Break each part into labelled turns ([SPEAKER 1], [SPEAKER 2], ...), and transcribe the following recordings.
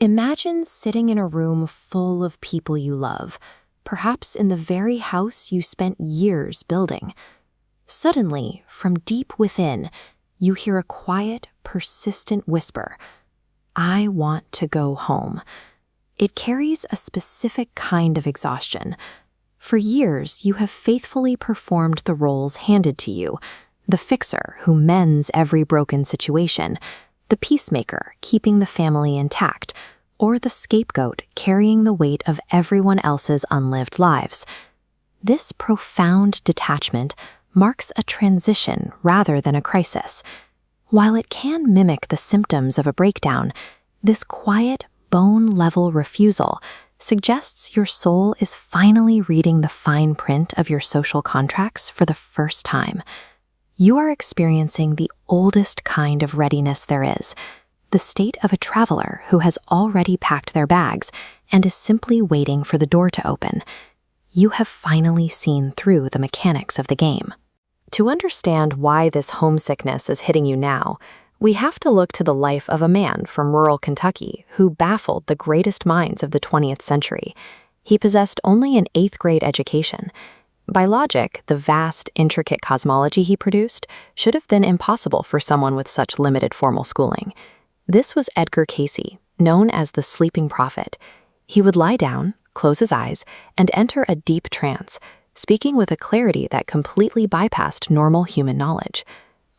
[SPEAKER 1] Imagine sitting in a room full of people you love, perhaps in the very house you spent years building. Suddenly, from deep within, you hear a quiet, persistent whisper, "I want to go home." It carries a specific kind of exhaustion. For years, you have faithfully performed the roles handed to you: the fixer who mends every broken situation, the peacemaker keeping the family intact, or the scapegoat carrying the weight of everyone else's unlived lives. This profound detachment marks a transition rather than a crisis. While it can mimic the symptoms of a breakdown, this quiet, bone-level refusal suggests your soul is finally reading the fine print of your social contracts for the first time. You are experiencing the oldest kind of readiness there is, the state of a traveler who has already packed their bags and is simply waiting for the door to open. You have finally seen through the mechanics of the game. To understand why this homesickness is hitting you now, we have to look to the life of a man from rural Kentucky who baffled the greatest minds of the 20th century. He possessed only an 8th grade education. By logic, the vast, intricate cosmology he produced should have been impossible for someone with such limited formal schooling. This was Edgar Cayce, known as the sleeping prophet. He would lie down, close his eyes, and enter a deep trance, speaking with a clarity that completely bypassed normal human knowledge.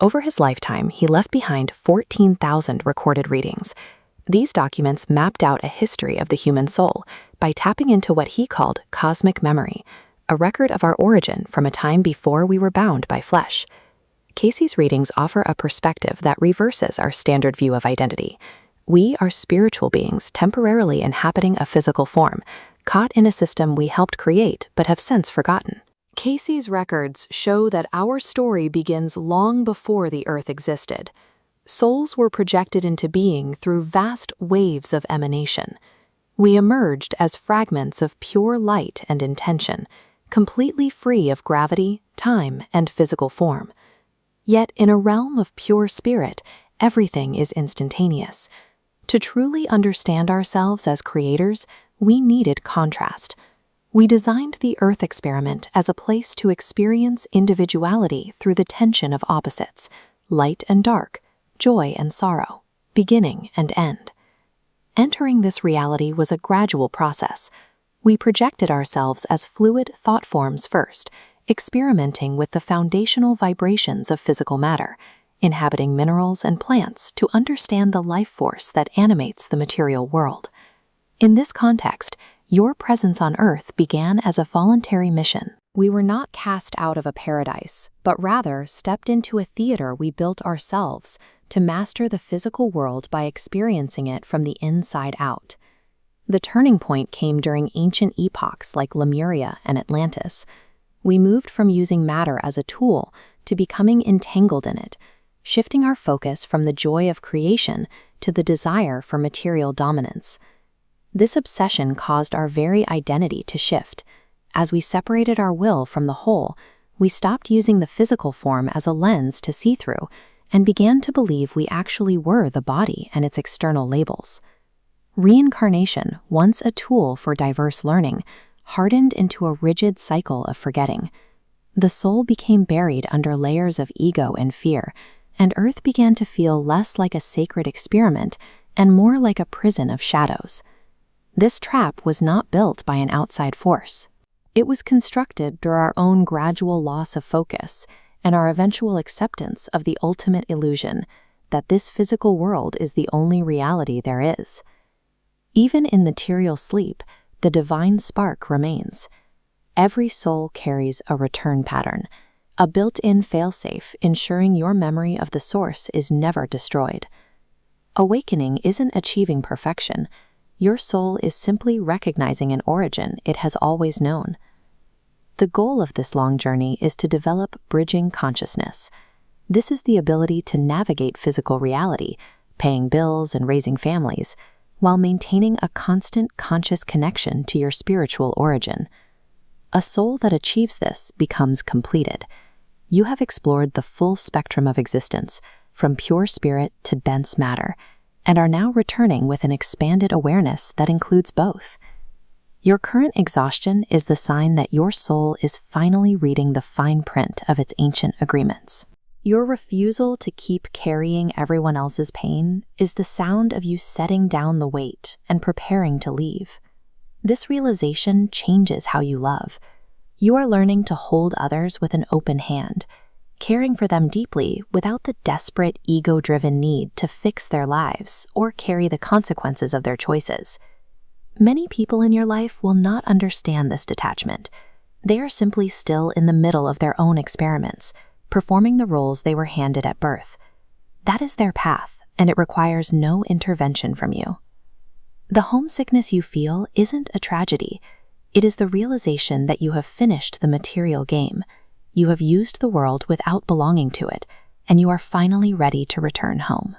[SPEAKER 1] Over his lifetime, he left behind 14,000 recorded readings. These documents mapped out a history of the human soul by tapping into what he called cosmic memory, a record of our origin from a time before we were bound by flesh. Cayce's readings offer a perspective that reverses our standard view of identity. We are spiritual beings temporarily inhabiting a physical form, caught in a system we helped create but have since forgotten. Cayce's records show that our story begins long before the Earth existed. Souls were projected into being through vast waves of emanation. We emerged as fragments of pure light and intention, completely free of gravity, time, and physical form. Yet in a realm of pure spirit, everything is instantaneous. To truly understand ourselves as creators, we needed contrast. We designed the Earth experiment as a place to experience individuality through the tension of opposites, light and dark, joy and sorrow, beginning and end. Entering this reality was a gradual process. We projected ourselves as fluid thought forms first, experimenting with the foundational vibrations of physical matter, inhabiting minerals and plants to understand the life force that animates the material world. In this context, your presence on Earth began as a voluntary mission. We were not cast out of a paradise, but rather stepped into a theater we built ourselves to master the physical world by experiencing it from the inside out. The turning point came during ancient epochs like Lemuria and Atlantis. We moved from using matter as a tool to becoming entangled in it, shifting our focus from the joy of creation to the desire for material dominance. This obsession caused our very identity to shift. As we separated our will from the whole, we stopped using the physical form as a lens to see through and began to believe we actually were the body and its external labels. Reincarnation, once a tool for diverse learning, hardened into a rigid cycle of forgetting. The soul became buried under layers of ego and fear, and Earth began to feel less like a sacred experiment and more like a prison of shadows. This trap was not built by an outside force. It was constructed through our own gradual loss of focus and our eventual acceptance of the ultimate illusion that this physical world is the only reality there is. Even in material sleep, the divine spark remains. Every soul carries a return pattern, a built-in failsafe ensuring your memory of the source is never destroyed. Awakening isn't achieving perfection. Your soul is simply recognizing an origin it has always known. The goal of this long journey is to develop bridging consciousness. This is the ability to navigate physical reality, paying bills and raising families, while maintaining a constant conscious connection to your spiritual origin. A soul that achieves this becomes completed. You have explored the full spectrum of existence, from pure spirit to dense matter, and are now returning with an expanded awareness that includes both. Your current exhaustion is the sign that your soul is finally reading the fine print of its ancient agreements. Your refusal to keep carrying everyone else's pain is the sound of you setting down the weight and preparing to leave. This realization changes how you love. You are learning to hold others with an open hand, caring for them deeply without the desperate, ego-driven need to fix their lives or carry the consequences of their choices. Many people in your life will not understand this detachment. They are simply still in the middle of their own experiments, performing the roles they were handed at birth. That is their path, and it requires no intervention from you. The homesickness you feel isn't a tragedy. It is the realization that you have finished the material game. You have used the world without belonging to it, and you are finally ready to return home.